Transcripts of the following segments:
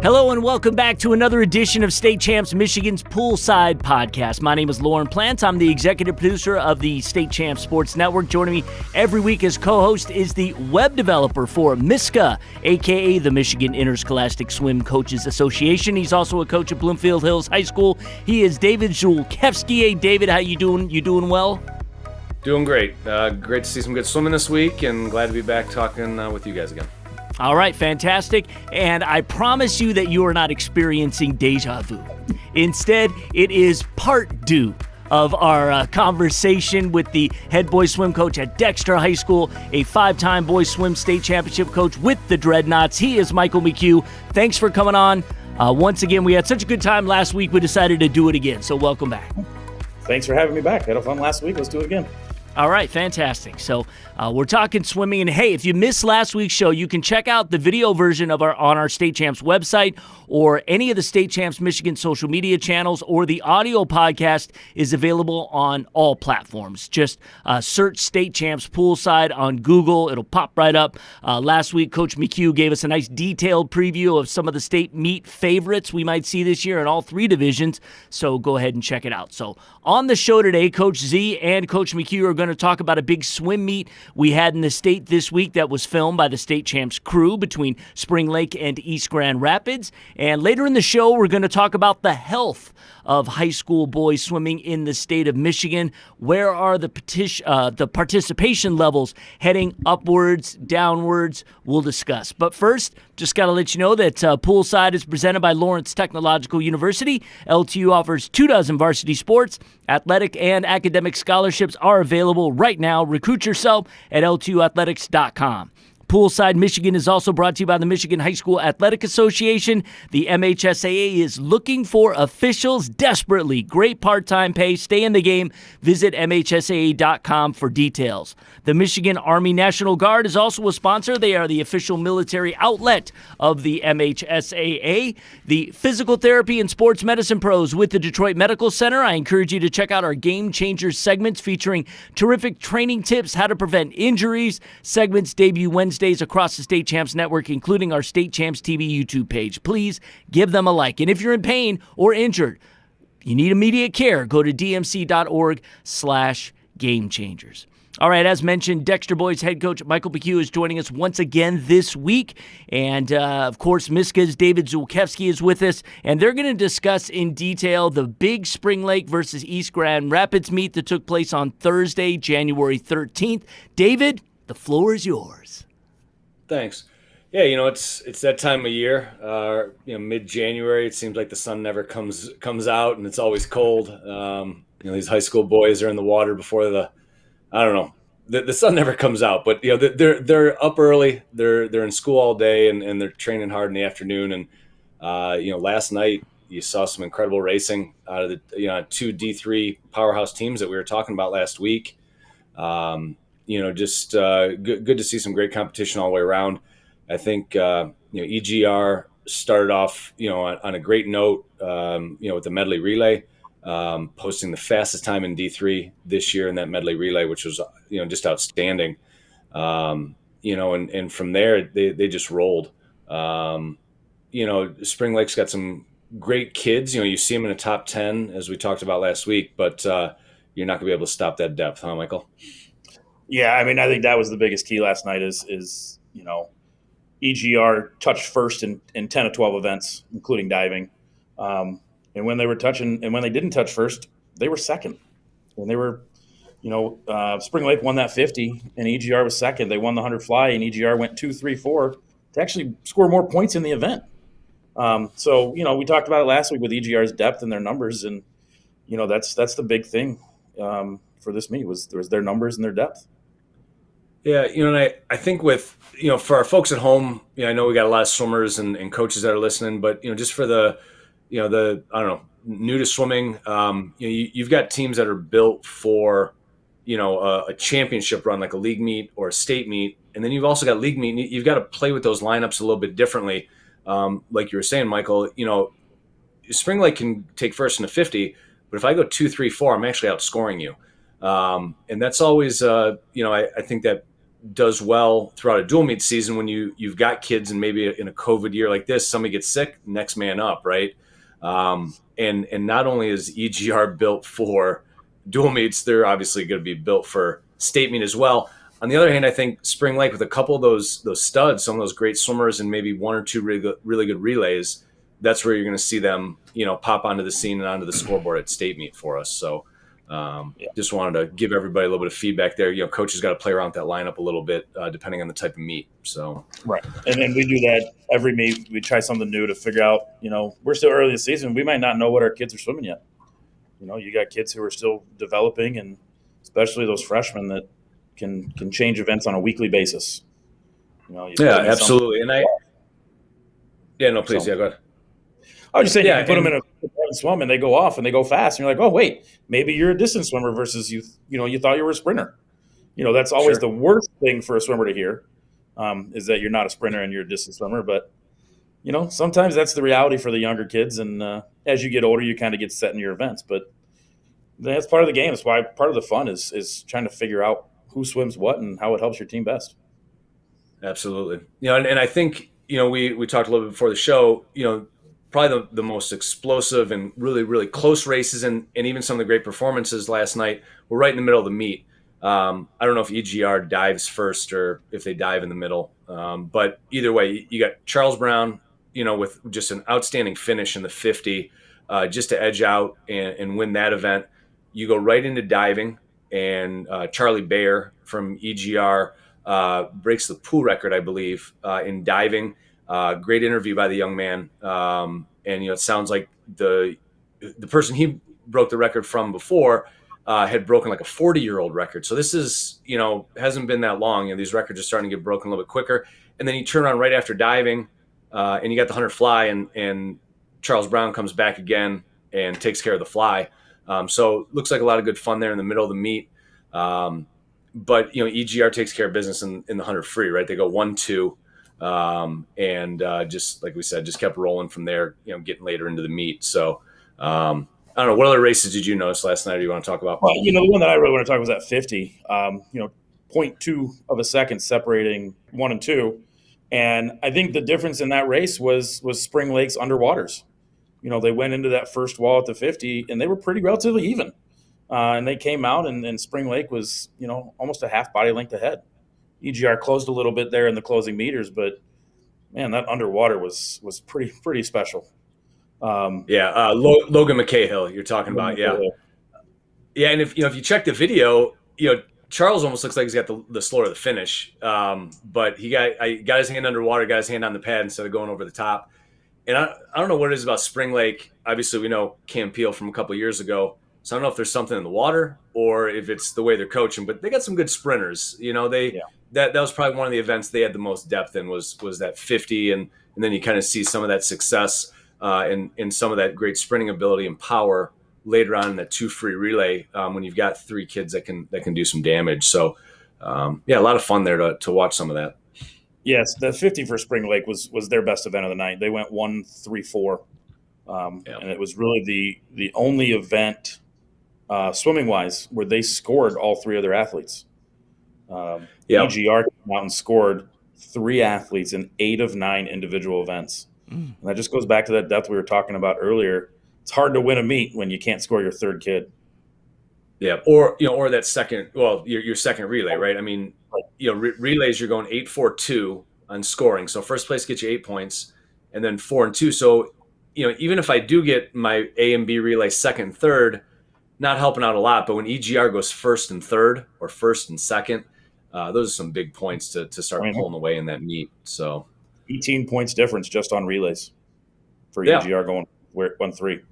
Hello and welcome back to another edition of State Champs Michigan's Poolside podcast. My name is Lauren Plants. I'm the executive producer of the State Champs Sports Network. Joining me every week as co-host is the web developer for MCHugh, aka the Michigan Interscholastic Swim Coaches Association. He's also a coach at Bloomfield Hills High School. He is David Zulkewski. Hey, David, how you doing? You doing well? Doing great. Great to see some good swimming this week, and glad to be back talking with you guys again. All right, fantastic. And I promise you that you are not experiencing deja vu. Instead, it is part due of our conversation with the head boys swim coach at Dexter High School, a five-time boys swim state championship coach with the Dreadnaughts. He is Michael McHugh. Thanks for coming on. Once again, we had such a good time last week, we decided to do it again. So welcome back. Thanks for having me back. Had a fun last week. Let's do it again. All right, fantastic. So we're talking swimming, and hey, if you missed last week's show, you can check out the video version of on our State Champs website or any of the State Champs Michigan social media channels, or the audio podcast is available on all platforms. Just search State Champs Poolside on Google. It'll pop right up. Last week, Coach McHugh gave us a nice detailed preview of some of the state meet favorites we might see this year in all three divisions, so go ahead and check it out. So on the show today, Coach Z and Coach McHugh are going to talk about a big swim meet we had in the state this week that was filmed by the State Champs crew between Spring Lake and East Grand Rapids. And later in the show, we're going to talk about the health of high school boys swimming in the state of Michigan. Where are the participation levels heading upwards, downwards? We'll discuss. But first, just got to let you know that Poolside is presented by Lawrence Technological University. LTU offers 24 varsity sports. Athletic and academic scholarships are available right now. Recruit yourself at l2athletics.com. Poolside, Michigan is also brought to you by the Michigan High School Athletic Association. The MHSAA is looking for officials desperately. Great part-time pay. Stay in the game. Visit MHSAA.com for details. The Michigan Army National Guard is also a sponsor. They are the official military outlet of the MHSAA. The physical therapy and sports medicine pros with the Detroit Medical Center. I encourage you to check out our Game Changers segments featuring terrific training tips, how to prevent injuries. Segments debut Wednesdays across the State Champs Network, including our State Champs TV YouTube page. Please give them a like. And if you're in pain or injured, you need immediate care, go to dmc.org/gamechangers. All right, as mentioned, Dexter Boys head coach Michael McHugh is joining us once again this week. And, of course, MCHUgh's David Zulkewski is with us. And they're going to discuss in detail the big Spring Lake versus East Grand Rapids meet that took place on Thursday, January 13th. David, the floor is yours. Thanks. Yeah, it's that time of year. Mid-January. It seems like the sun never comes out, and it's always cold. These high school boys are in the water before the sun never comes out. But they're up early. They're in school all day, and they're training hard in the afternoon. And last night you saw some incredible racing out of the two D3 powerhouse teams that we were talking about last week. Good to see some great competition all the way around. I think, EGR started off, on a great note, with the medley relay, posting the fastest time in D3 this year in that medley relay, which was, just outstanding. And from there, they just rolled. Spring Lake's got some great kids. You see them in the top 10, as we talked about last week, but you're not going to be able to stop that depth, huh, Michael? Yeah, I think that was the biggest key last night is EGR touched first in 10 of 12 events, including diving. And when they were touching and when they didn't touch first, they were second. And they were, Spring Lake won that 50 and EGR was second. They won the 100 fly and EGR went 2, 3, 4 to actually score more points in the event. We talked about it last week with EGR's depth and their numbers. And, that's the big thing for this meet was their numbers and their depth. Yeah, and I think with, for our folks at home, I know we got a lot of swimmers and coaches that are listening, but, just for the new to swimming, you've got teams that are built for, a championship run, like a league meet or a state meet. And then you've also got league meet. You've got to play with those lineups a little bit differently. Like you were saying, Michael, Spring Lake can take first in the 50, but if I go 2, 3, 4, I'm actually outscoring you. And that's always, I think that does well throughout a dual meet season when you've got kids, and maybe in a COVID year like this, somebody gets sick, next man up, right? And not only is EGR built for dual meets, they're obviously going to be built for state meet as well. On the other hand, I think Spring Lake, with a couple of those studs, some of those great swimmers, and maybe one or two really good relays, that's where you're going to see them, pop onto the scene and onto the scoreboard at state meet for us. So just wanted to give everybody a little bit of feedback there. Coaches got to play around with that lineup a little bit, depending on the type of meet. So right, and then we do that every meet. We try something new to figure out. We're still early in the season. We might not know what our kids are swimming yet. You got kids who are still developing, and especially those freshmen that can change events on a weekly basis. Absolutely. And please, go ahead. I was just saying, you put them in a swim and they go off and they go fast, and you're like, oh wait, maybe you're a distance swimmer versus you thought you were a sprinter. That's always the worst thing for a swimmer to hear, is that you're not a sprinter and you're a distance swimmer. But sometimes that's the reality for the younger kids, and as you get older, you kind of get set in your events. But that's part of the game. That's why part of the fun is trying to figure out who swims what and how it helps your team best. Absolutely. And I think, we talked a little bit before the show, probably the most explosive and really, really close races, and even some of the great performances last night were right in the middle of the meet. I don't know if EGR dives first or if they dive in the middle. But either way, you got Charles Brown, with just an outstanding finish in the 50, just to edge out and win that event. You go right into diving, and Charlie Bayer from EGR breaks the pool record, I believe, in diving. Great interview by the young man. And it sounds like the person he broke the record from before had broken like a 40-year-old record. So this is, hasn't been that long. These records are starting to get broken a little bit quicker. And then you turn around right after diving, and you got the 100 fly, and Charles Brown comes back again and takes care of the fly. So looks like a lot of good fun there in the middle of the meet. But EGR takes care of business in the 100 free, right? They go 1-2, and just like we said, just kept rolling from there. Getting later into the meet. So I don't know, what other races did you notice last night, or you want to talk about? Well, the one that I really want to talk about was that 50. 0.2 of a second separating 1 and 2, and I think the difference in that race was Spring Lake's underwaters. They went into that first wall at the 50, and they were pretty relatively even. And they came out, and Spring Lake was, almost a half body length ahead. EGR closed a little bit there in the closing meters, but man, that underwater was pretty special. Logan McHugh, you're talking about, yeah. And if you check the video, Charles almost looks like he's got the slower of the finish, but he got his hand underwater, got his hand on the pad instead of going over the top. And I don't know what it is about Spring Lake. Obviously, we know Cam Peel from a couple of years ago. So I don't know if there's something in the water or if it's the way they're coaching, but they got some good sprinters. That was probably one of the events they had the most depth in was that 50, and then you kind of see some of that success and some of that great sprinting ability and power later on in that 2 free relay when you've got 3 kids that can do some damage. So a lot of fun there to watch some of that. Yes, the 50 for Spring Lake was their best event of the night. They went 1-3-4, and it was really the only event swimming wise where they scored all 3 of their athletes. EGR came out and scored 3 athletes in 8 of 9 individual events. And that just goes back to that depth we were talking about earlier. It's hard to win a meet when you can't score your 3rd kid. Yeah, or that second, your second relay, right? I mean, relays, you're going 8-4-2 on scoring. So first place gets you 8 points, and then 4 and 2. So even if I do get my A and B relay second and third, not helping out a lot. But when EGR goes first and third or first and second, those are some big points to start pulling away in that meet. So 18 points difference just on relays for EGR going 1-3.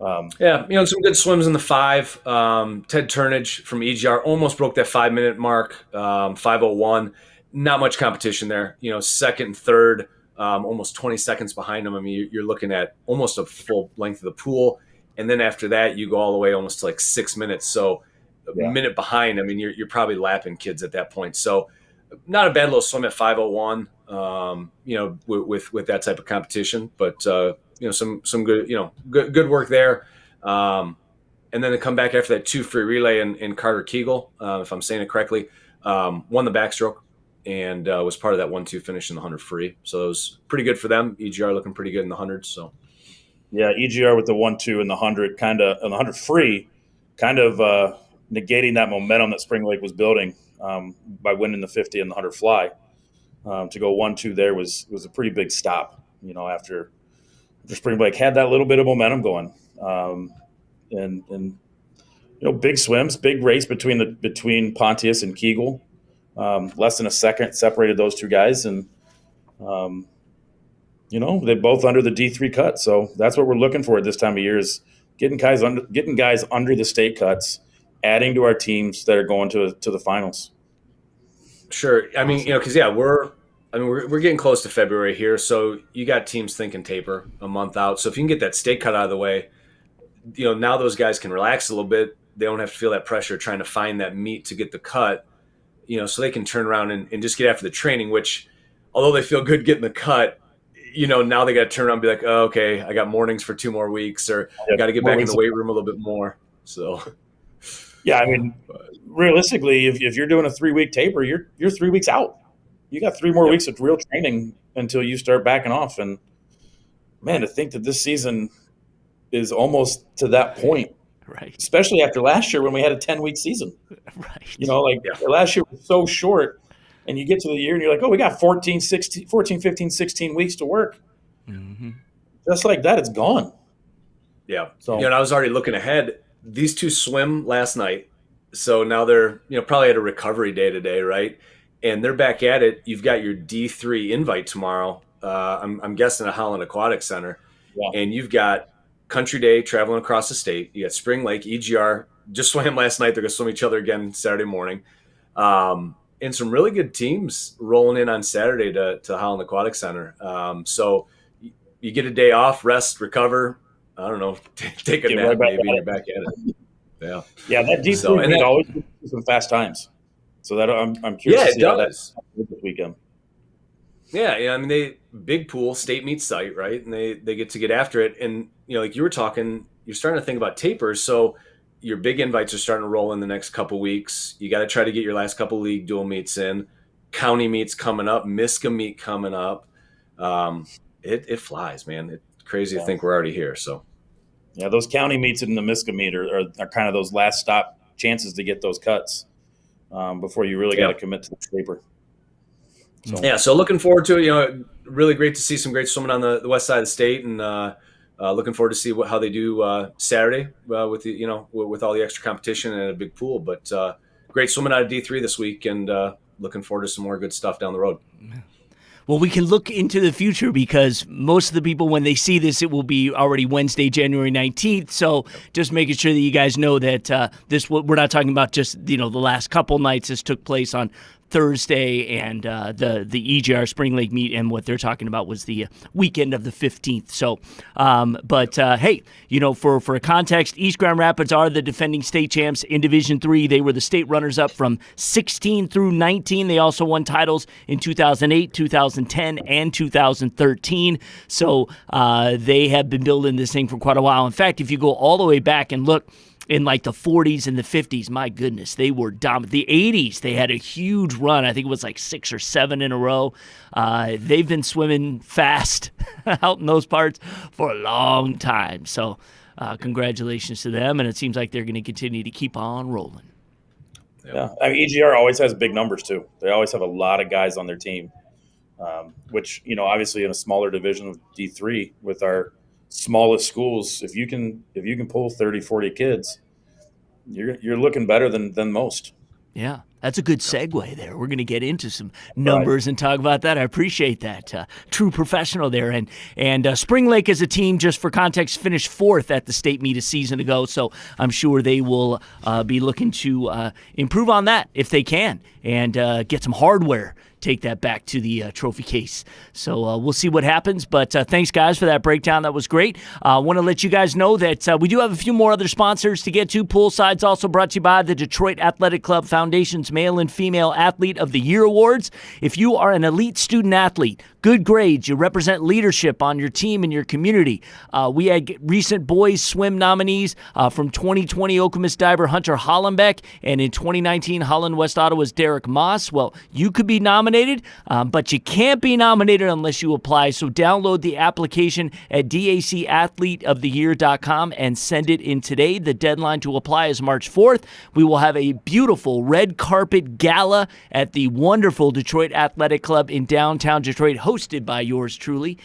Some good swims in the 5. Ted Turnage from EGR almost broke that 5-minute mark, 5:01. Not much competition there. Second and third, almost 20 seconds behind him. I mean, you're looking at almost a full length of the pool. And then after that, you go all the way almost to like 6 minutes. So a minute behind. I mean, you're probably lapping kids at that point. So not a bad little swim at 5:01, with that type of competition. But, some good, good work there. And then to come back after that 2 free relay and Carter Kegel, if I'm saying it correctly, won the backstroke, and was part of that 1-2 finish in the 100 free. So it was pretty good for them. EGR looking pretty good in the 100s. So yeah, EGR with the 1-2 in the 100, kind of on the 100 free, kind of negating that momentum that Spring Lake was building by winning the 50 and the 100 fly. To go 1-2 there was a pretty big stop. After Spring Lake had that little bit of momentum going, and big swims, big race between Pontius and Kegel. Less than a second separated those two guys, and they both under the D3 cut. So that's what we're looking for at this time of year, is getting guys under the state cuts, adding to our teams that are going to the finals. Sure. I mean, because we're getting close to February here, so you got teams thinking taper a month out. So if you can get that state cut out of the way, now those guys can relax a little bit. They don't have to feel that pressure trying to find that meet to get the cut, so they can turn around and just get after the training, which, although they feel good getting the cut, now they got to turn around and be like, oh, okay, I got mornings for 2 more weeks, or got to get back in the weight room a little bit more. So, yeah, I mean, realistically, if you're doing a 3-week taper, you're 3 weeks out. You got 3 more weeks of real training until you start backing off. And man, to think that this season is almost to that point, right? Especially after last year when we had a 10-week season, right? Last year was so short, and you get to the year and you're like, oh, we got 14, 15, 16 weeks to work. Mm-hmm. Just like that, it's gone. Yeah. So, and I was already looking ahead. These two swim last night. So now they're, probably at a recovery day today, right? And they're back at it. You've got your D3 invite tomorrow. I'm guessing at Holland Aquatic Center. Yeah. And you've got Country Day traveling across the state. You got Spring Lake, EGR, just swam last night. They're going to swim each other again Saturday morning. And some really good teams rolling in on Saturday to Holland Aquatic Center. So you get a day off, rest, recover. I don't know, take a nap maybe, and you're back at it. Yeah. Yeah, that D3 always gives some fast times. So that I'm curious to see how that's this weekend. Yeah, I mean, they big pool, state meet site, right? And they get after it. And like you were talking, you're starting to think about tapers. So your big invites are starting to roll in the next couple weeks. You got to try to get your last couple league dual meets in. County meets coming up, Miska meet coming up. It flies, man. It's crazy to think we're already here. So yeah, those county meets and the Miska meet are kind of those last stop chances to get those cuts before you really got to commit to the taper. So looking forward to it. Really great to see some great swimming on the west side of the state, and looking forward to see how they do Saturday with with all the extra competition and a big pool. But great swimming out of D3 this week, and looking forward to some more good stuff down the road. Well, we can look into the future because most of the people, when they see this, it will be already Wednesday, January 19th. So just making sure that you guys know that we're not talking about just the last couple nights. This took place on Thursday, and the EGR Spring Lake meet, and what they're talking about was the weekend of the 15th. So, hey, for a context, East Grand Rapids are the defending state champs in Division III. They were the state runners-up from 16 through 19. They also won titles in 2008, 2010, and 2013. So they have been building this thing for quite a while. In fact, if you go all the way back and look, in like the 40s and the 50s, my goodness, they were dominant. The 80s, they had a huge run. I think it was like 6 or 7 in a row. They've been swimming fast out in those parts for a long time. So congratulations to them, and it seems like they're going to continue to keep on rolling. Yeah, I mean, EGR always has big numbers too. They always have a lot of guys on their team, which, obviously in a smaller division of D3 with our smallest schools, if you can pull 30, 40 kids, you're looking better than most. Yeah, that's a good segue there. We're going to get into some numbers and talk about that. I appreciate that. True professional there. And Spring Lake as a team, just for context, finished 4th at the state meet a season ago. So I'm sure they will be looking to improve on that if they can and get some hardware take that back to the trophy case. So we'll see what happens. But thanks, guys, for that breakdown. That was great. I want to let you guys know that we do have a few more other sponsors to get to. Poolside's also brought to you by the Detroit Athletic Club Foundation's Male and Female Athlete of the Year Awards. If you are an elite student athlete, good grades, you represent leadership on your team and your community. We had recent boys swim nominees from 2020 Okemos diver Hunter Hollenbeck, and in 2019 Holland West Ottawa's Derek Moss. Well, you could be nominated, but you can't be nominated unless you apply. So download the application at dacathleteoftheyear.com and send it in today. The deadline to apply is March 4th. We will have a beautiful red carpet gala at the wonderful Detroit Athletic Club in downtown Detroit, hosted by yours truly,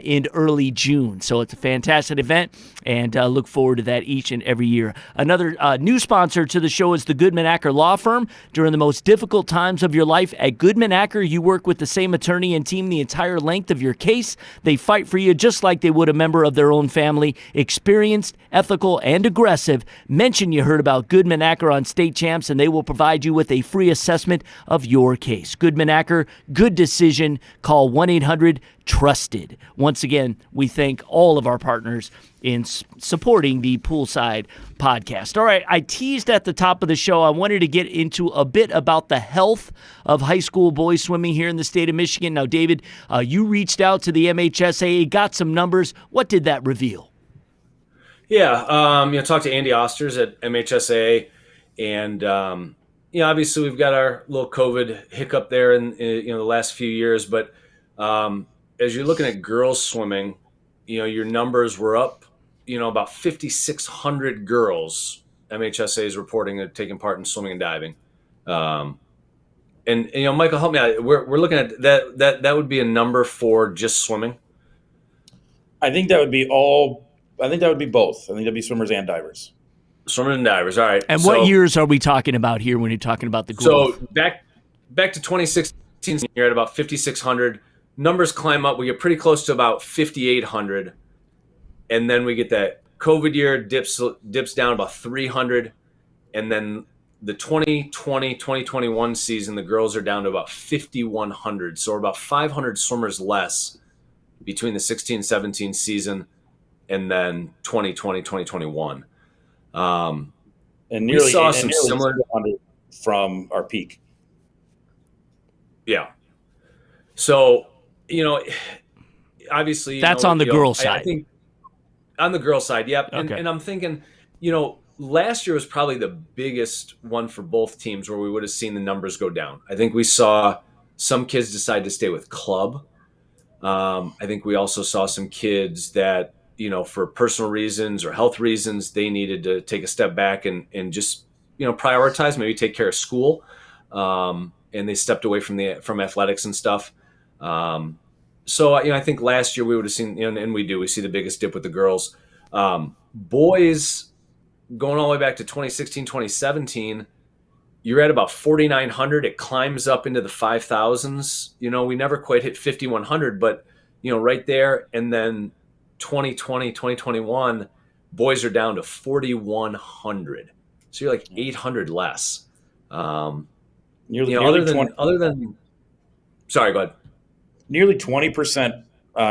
in early June. So it's a fantastic event, and look forward to that each and every year. Another new sponsor to the show is the Goodman Acker Law Firm. During the most difficult times of your life at Goodman Acker, you work with the same attorney and team the entire length of your case. They fight for you just like they would a member of their own family. Experienced, ethical, and aggressive. Mention you heard about Goodman Acker on State Champs, and they will provide you with a free assessment of your case. Goodman Acker, good decision. Call 1-800-TRUSTED. Once again, we thank all of our partners in supporting the Poolside podcast. All right, I teased at the top of the show, I wanted to get into a bit about the health of high school boys swimming here in the state of Michigan. Now, David, you reached out to the MHSAA, got some numbers. What did that reveal? Yeah, talked to Andy Osters at MHSAA, and obviously we've got our little COVID hiccup there in the last few years, but as you're looking at girls swimming, your numbers were up, about 5,600 girls MHSA is reporting are taking part in swimming and diving. And Michael, help me out. We're looking at that would be a number for just swimming. I think that would be both. I think that'd be swimmers and divers. Swimmers and divers. All right. And what years are we talking about here when you're talking about the growth? So back to 2016, you're at about 5,600. Numbers climb up. We get pretty close to about 5,800. And then we get that COVID year dips down about 300. And then the 2020-2021 season, the girls are down to about 5,100. So we're about 500 swimmers less between the 16-17 season and then 2020-2021. And we saw some similar from our peak. Yeah. So, obviously, that's on the girls' side. I think on the girls' side, yep. Okay. And I'm thinking, last year was probably the biggest one for both teams where we would have seen the numbers go down. I think we saw some kids decide to stay with club. I think we also saw some kids that, for personal reasons or health reasons, they needed to take a step back and just, prioritize, maybe take care of school. And they stepped away from athletics and stuff. So, I think last year we would have seen, and we see the biggest dip with the girls. Boys, going all the way back to 2016, 2017, you're at about 4,900. It climbs up into the 5,000s. We never quite hit 5,100, but, right there. And then 2020, 2021, boys are down to 4,100. So you're like 800 less. Nearly Sorry, go ahead. Nearly 20%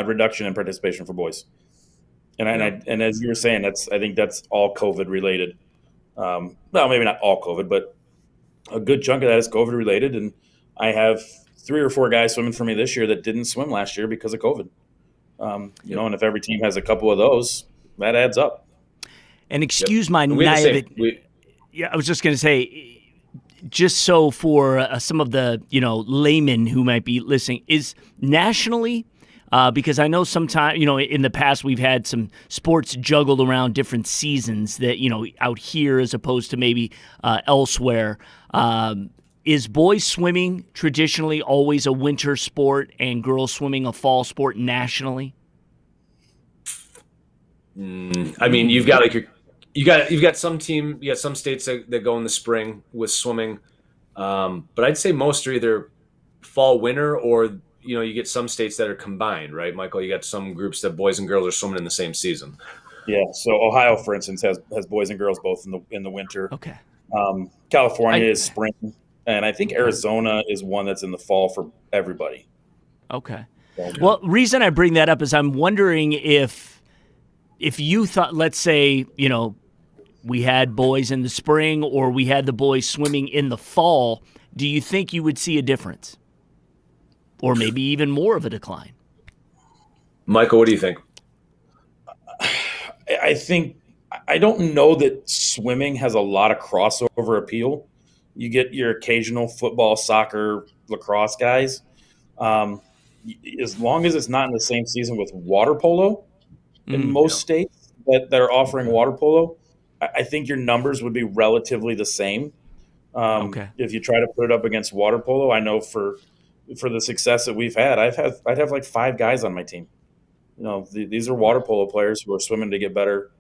reduction in participation for boys. And as you were saying, I think that's all COVID related. Well, maybe not all COVID, but a good chunk of that is COVID related. And I have 3 or 4 guys swimming for me this year that didn't swim last year because of COVID. And if every team has a couple of those, that adds up. And excuse my naivety. Yeah, I was just going to say, just so for some of the laymen who might be listening, is nationally, because I know sometimes in the past we've had some sports juggled around different seasons that out here as opposed to maybe elsewhere. Is boys swimming traditionally always a winter sport and girls swimming a fall sport nationally? I mean, you've got some states that go in the spring with swimming, but I'd say most are either fall, winter, or you get some states that are combined, right, Michael? You got some groups that boys and girls are swimming in the same season. Yeah. So Ohio, for instance, has boys and girls both in the winter. Okay. California is spring, And I think Arizona is one that's in the fall for everybody. Okay. Well, reason I bring that up is I'm wondering if you thought, let's say, we had boys in the spring or we had the boys swimming in the fall, do you think you would see a difference? Or maybe even more of a decline? Michael, what do you think? I don't know that swimming has a lot of crossover appeal. You get your occasional football, soccer, lacrosse guys. As long as it's not in the same season with water polo in most states that are offering water polo, I think your numbers would be relatively the same. If you try to put it up against water polo, I know for the success that we've had, I'd have like 5 guys on my team. These are water polo players who are swimming to get better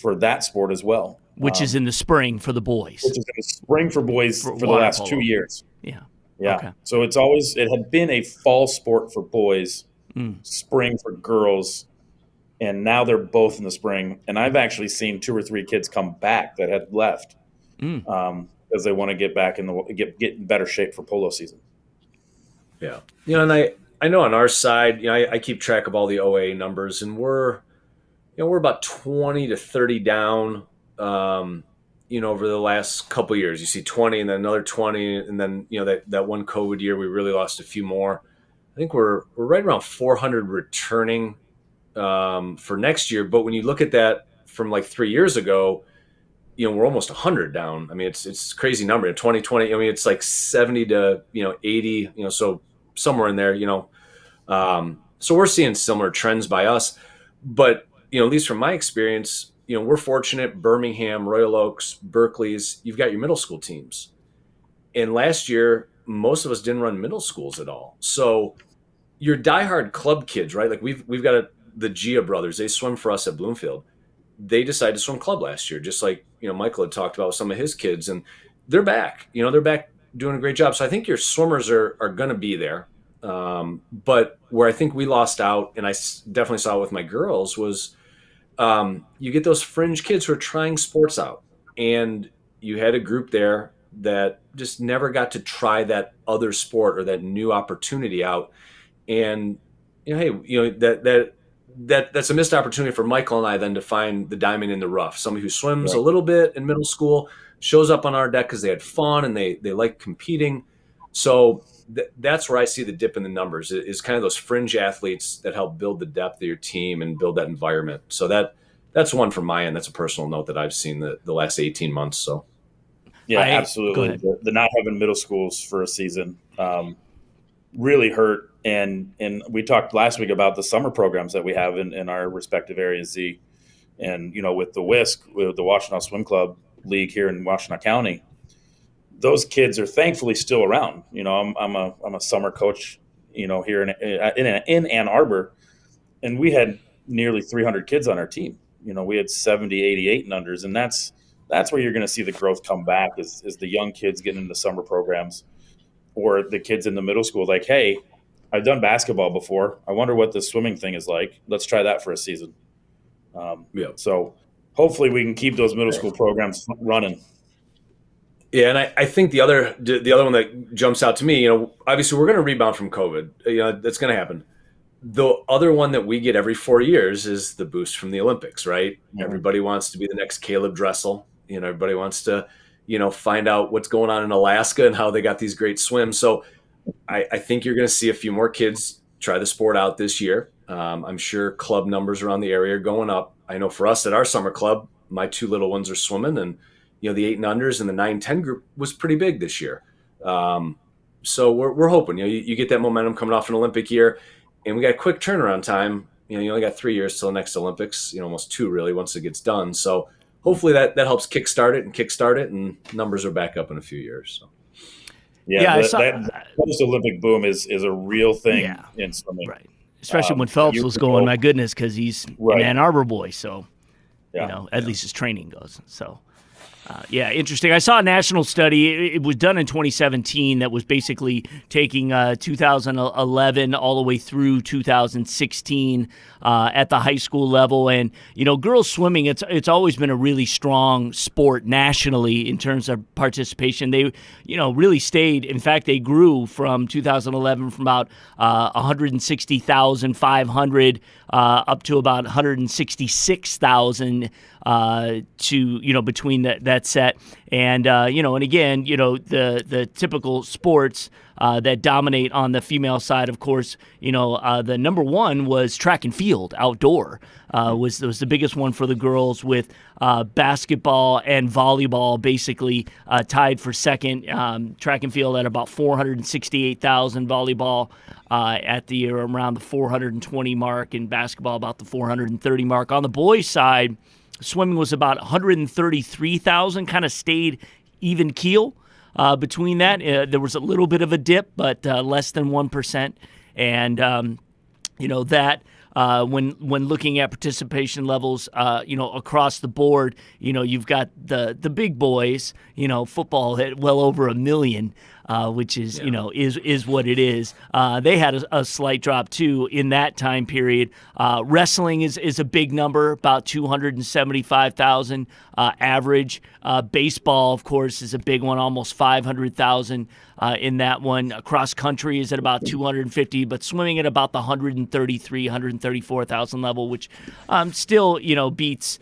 for that sport as well. Which is in the spring for the boys. Which is in the spring for boys for the last polo. 2 years. Yeah. Okay. So it had been a fall sport for boys, spring for girls, and now they're both in the spring. And I've actually seen 2 or 3 kids come back that had left because they want to get back get in better shape for polo season. Yeah. And I know on our side, I keep track of all the OA numbers, and we're about 20 to 30 down, over the last couple of years. You see 20 and then another 20. And then, that one COVID year, we really lost a few more. I think we're right around 400 returning for next year. But when you look at that from like 3 years ago, we're almost 100 down. I mean, it's a crazy number. In 2020, I mean, it's like 70 to, 80, so somewhere in there, so we're seeing similar trends by us. But, at least from my experience, we're fortunate. Birmingham, Royal Oaks, Berkeley's, you've got your middle school teams. And last year, most of us didn't run middle schools at all. So your diehard club kids, right? Like we've got the Gia brothers. They swim for us at Bloomfield. They decided to swim club last year, just like, Michael had talked about with some of his kids. And they're back. They're back doing a great job. So I think your swimmers are going to be there. But where I think we lost out, and I definitely saw it with my girls, was you get those fringe kids who are trying sports out, and you had a group there that just never got to try that other sport or that new opportunity out. And that's a missed opportunity for Michael and I then to find the diamond in the rough. Somebody who swims a little bit in middle school, shows up on our deck because they had fun and they like competing. So that's where I see the dip in the numbers is kind of those fringe athletes that help build the depth of your team and build that environment. So that's one from my end. That's a personal note that I've seen the last 18 months. So yeah, absolutely. The not having middle schools for a season really hurt. And we talked last week about the summer programs that we have in our respective areas, Z. And, with the WISC, with the Washtenaw Swim Club League here in Washtenaw County, those kids are thankfully still around. I'm a summer coach, here in Ann Arbor, and we had nearly 300 kids on our team. We had 70, 88 and unders, and that's where you're going to see the growth come back is the young kids getting into summer programs, or the kids in the middle school like, hey, I've done basketball before. I wonder what the swimming thing is like. Let's try that for a season. So hopefully we can keep those middle school programs running. Yeah, and I think the other one that jumps out to me, obviously we're going to rebound from COVID. That's going to happen. The other one that we get every 4 years is the boost from the Olympics, right? Mm-hmm. Everybody wants to be the next Caleb Dressel. Everybody wants to, find out what's going on in Alaska and how they got these great swims. So I think you're going to see a few more kids try the sport out this year. I'm sure club numbers around the area are going up. I know for us at our summer club, my 2 little ones are swimming, and the 8 and unders and the 9-10 group was pretty big this year. So we're hoping, you get that momentum coming off an Olympic year, and we got a quick turnaround time. You only got 3 years till the next Olympics, almost 2 really once it gets done. So hopefully that helps kickstart it, and numbers are back up in a few years. So. Yeah, that post-Olympic boom is a real thing in swimming. Right. Especially when Phelps was going, my goodness, because he's an Ann Arbor boy. So, at least his training goes. So, Yeah, interesting. I saw a national study. It was done in 2017 that was basically taking 2011 all the way through 2016 at the high school level. And, girls swimming, it's always been a really strong sport nationally in terms of participation. They, really stayed. In fact, they grew from 2011 from about 160,500 up to about 166,000 to between that set, and and again, the typical sports that dominate on the female side, of course, the number one was track and field outdoor, was the biggest one for the girls, with basketball and volleyball basically tied for second. Track and field at about 468,000, volleyball at the around the 420 mark, and basketball about the 430 mark. On the boys' side, swimming was about 133,000, kind of stayed even keel between that. There was a little bit of a dip, but less than 1%. And, that when looking at participation levels, across the board, you've got the big boys, football hit well over 1 million. Which is, is what it is. They had a slight drop, too, in that time period. Wrestling is a big number, about 275,000 average. Baseball, of course, is a big one, almost 500,000 in that one. Cross country is at about 250, but swimming at about the 133, 134,000 level, which still, beats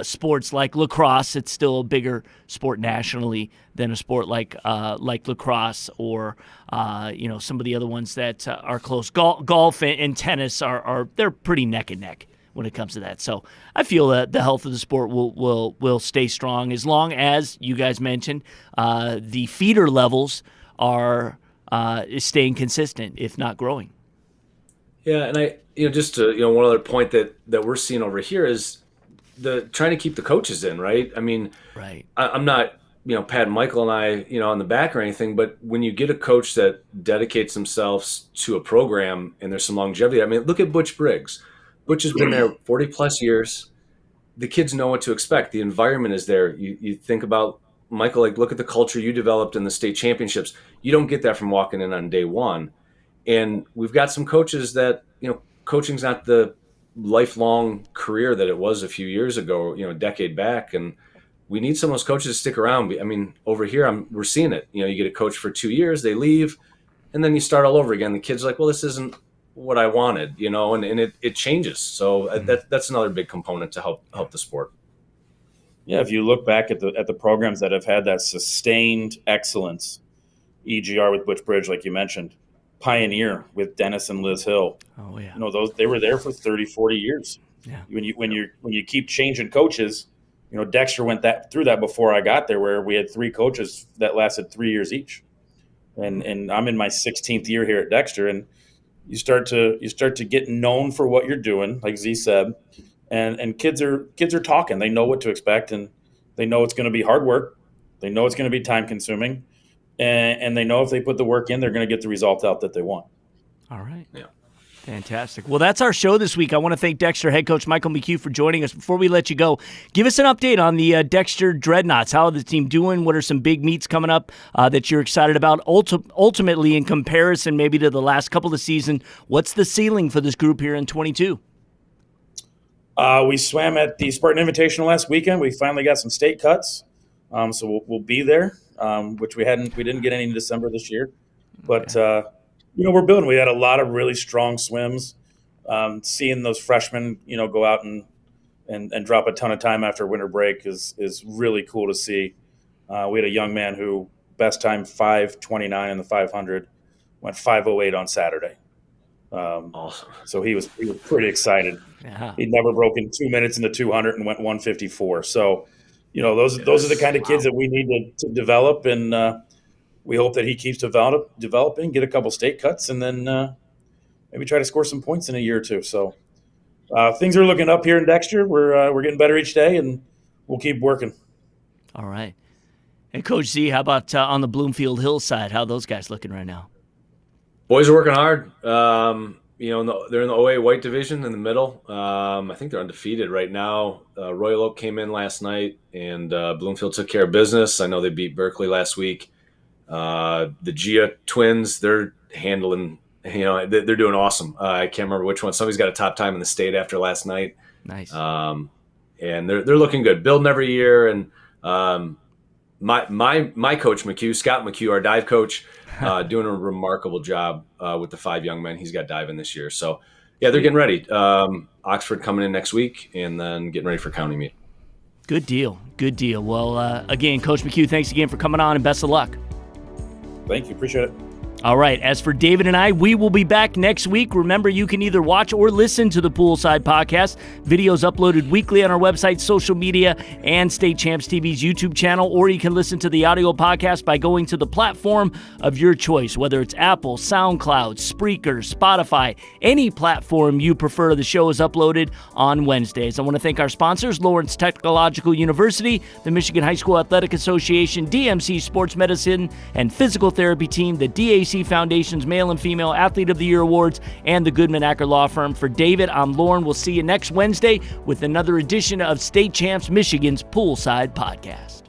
sports like lacrosse. It's still a bigger sport nationally than a sport like lacrosse, or some of the other ones that are close. Golf and tennis are they're pretty neck and neck when it comes to that. So I feel that the health of the sport will stay strong as long as, you guys mentioned, the feeder levels are staying consistent, if not growing. Yeah, and I just to one other point that we're seeing over here is the trying to keep the coaches in, right? I mean, right. I'm not Pat and Michael and I on the back or anything, but when you get a coach that dedicates themselves to a program and there's some longevity, I mean, look at Butch Briggs. Butch has been there 40 plus years. The kids know what to expect. The environment is there. You think about Michael, like, look at the culture you developed in the state championships. You don't get that from walking in on day one. And we've got some coaches that, coaching's not the lifelong career that it was a few years ago, a decade back. And we need some of those coaches to stick around. I mean, over here, we're seeing it. You get a coach for 2 years, they leave, and then you start all over again. The kid's like, well, this isn't what I wanted, and it changes. So that's another big component to help the sport. Yeah, if you look back at the programs that have had that sustained excellence, EGR with Butch Bridge, like you mentioned, Pioneer with Dennis and Liz Hill. Oh yeah. They were there for 30, 40 years. Yeah. When you keep changing coaches, Dexter went through that before I got there, where we had 3 coaches that lasted 3 years each. And I'm in my 16th year here at Dexter, and you start to get known for what you're doing, like Z said, and kids are talking. They know what to expect, and they know it's going to be hard work. They know it's going to be time consuming. And they know if they put the work in, they're going to get the result out that they want. All right. Yeah. Fantastic. Well, that's our show this week. I want to thank Dexter head coach Michael McHugh for joining us. Before we let you go, give us an update on the Dexter Dreadnaughts. How are the team doing? What are some big meets coming up that you're excited about? Ultimately, in comparison maybe to the last couple of seasons, what's the ceiling for this group here in 22? We swam at the Spartan Invitational last weekend. We finally got some state cuts, so we'll be there, which we didn't get any in December this year. But we're building. We had a lot of really strong swims. Seeing those freshmen, go out and drop a ton of time after winter break is really cool to see. We had a young man who best time 5:29 in the 500, went 5:08 on Saturday. Awesome. So he was pretty excited. Yeah. He'd never broken 2 minutes in the 200 and went 1:54. So, those are the kind of kids that we need to develop, and we hope that he keeps developing, get a couple state cuts, and then maybe try to score some points in a year or two. So things are looking up here in Dexter. We're getting better each day, and we'll keep working. All right. And Coach Z, how about on the Bloomfield Hill side? How are those guys looking right now? Boys are working hard. they're in the OA white division in the middle. I think they're undefeated right now. Royal Oak came in last night, and Bloomfield took care of business. I know they beat Berkeley last week. The Gia twins, they're handling, they're doing awesome. I can't remember which one. Somebody's got a top time in the state after last night. Nice. And they're looking good, building every year. And my coach McHugh, Scott McHugh, our dive coach, doing a remarkable job with the 5 young men he's got diving this year. So yeah, they're getting ready. Oxford coming in next week, and then getting ready for county meet. Good deal. Good deal. Well, again, Coach McHugh, thanks again for coming on, and best of luck. Thank you. Appreciate it. All right. As for David and I, we will be back next week. Remember, you can either watch or listen to the Poolside podcast. Videos uploaded weekly on our website, social media, and State Champs TV's YouTube channel, or you can listen to the audio podcast by going to the platform of your choice, whether it's Apple, SoundCloud, Spreaker, Spotify, any platform you prefer. The show is uploaded on Wednesdays. I want to thank our sponsors, Lawrence Technological University, the Michigan High School Athletic Association, DMC Sports Medicine and Physical Therapy Team, the DAC Foundation's Male and Female Athlete of the Year Awards, and the Goodman Acker Law Firm. For David, I'm Lauren. We'll see you next Wednesday with another edition of State Champs Michigan's Poolside Podcast.